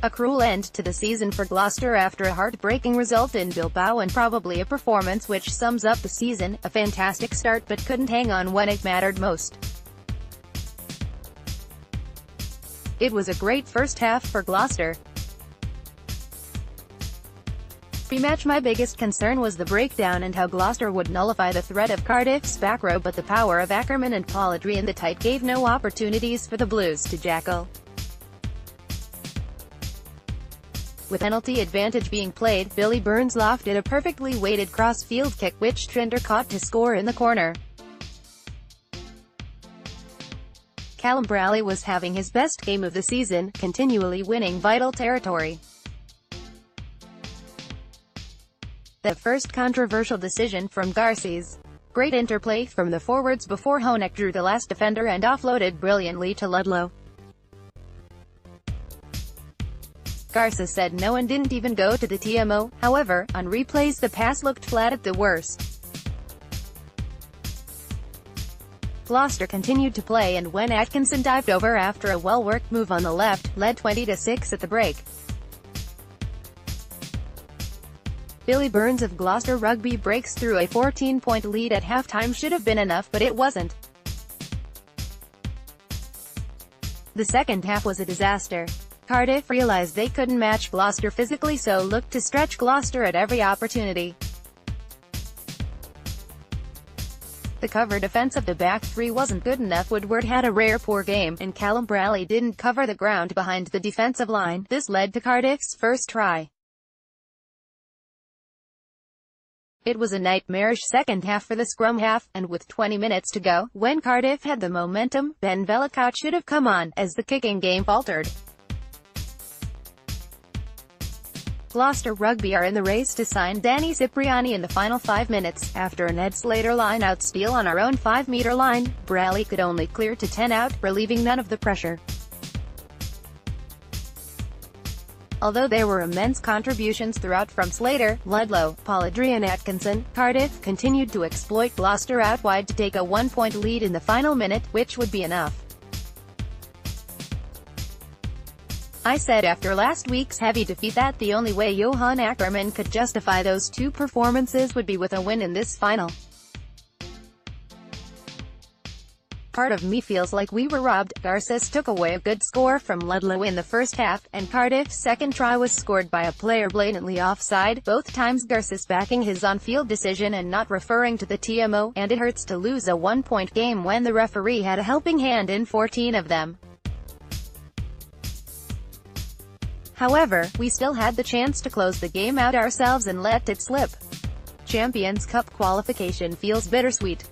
A cruel end to the season for Gloucester after a heartbreaking result in Bilbao and probably a performance which sums up the season, a fantastic start but couldn't hang on when it mattered most. It was a great first half for Gloucester. Pre-match my biggest concern was the breakdown and how Gloucester would nullify the threat of Cardiff's back row, but the power of Ackermann and Polledri in the tight gave no opportunities for the Blues to jackal. With penalty advantage being played, Billy Burns lofted a perfectly weighted cross-field kick which Trender caught to score in the corner. Callum Bradley was having his best game of the season, continually winning vital territory. The first controversial decision from Garces. Great interplay from the forwards before Honeck drew the last defender and offloaded brilliantly to Ludlow. Garces said no and didn't even go to the TMO, however, on replays the pass looked flat at the worst. Gloucester continued to play and when Atkinson dived over after a well-worked move on the left, led 20-6 at the break. Billy Burns of Gloucester Rugby breaks through a 14-point lead at halftime. Should have been enough, but it wasn't. The second half was a disaster. Cardiff realised they couldn't match Gloucester physically, so looked to stretch Gloucester at every opportunity. The cover defense of the back three wasn't good enough. Woodward had a rare poor game, and Callum Bradley didn't cover the ground behind the defensive line. This led to Cardiff's first try. It was a nightmarish second half for the scrum half, and with 20 minutes to go, when Cardiff had the momentum, Ben Velicott should have come on, as the kicking game faltered. Gloucester Rugby are in the race to sign Danny Cipriani in the final 5 minutes. After a Ned Slater line-out steal on our own 5-metre line, Bradley could only clear to 10 out, relieving none of the pressure. Although there were immense contributions throughout from Slater, Ludlow, Polledri and Atkinson, Cardiff continued to exploit Gloucester out wide to take a 1-point lead in the final minute, which would be enough. I said after last week's heavy defeat that the only way Johan Ackermann could justify those two performances would be with a win in this final. Part of me feels like we were robbed. Garces took away a good score from Ludlow in the first half, and Cardiff's second try was scored by a player blatantly offside, both times Garces backing his on-field decision and not referring to the TMO, and it hurts to lose a 1-point game when the referee had a helping hand in 14 of them. However, we still had the chance to close the game out ourselves and let it slip. Champions Cup qualification feels bittersweet.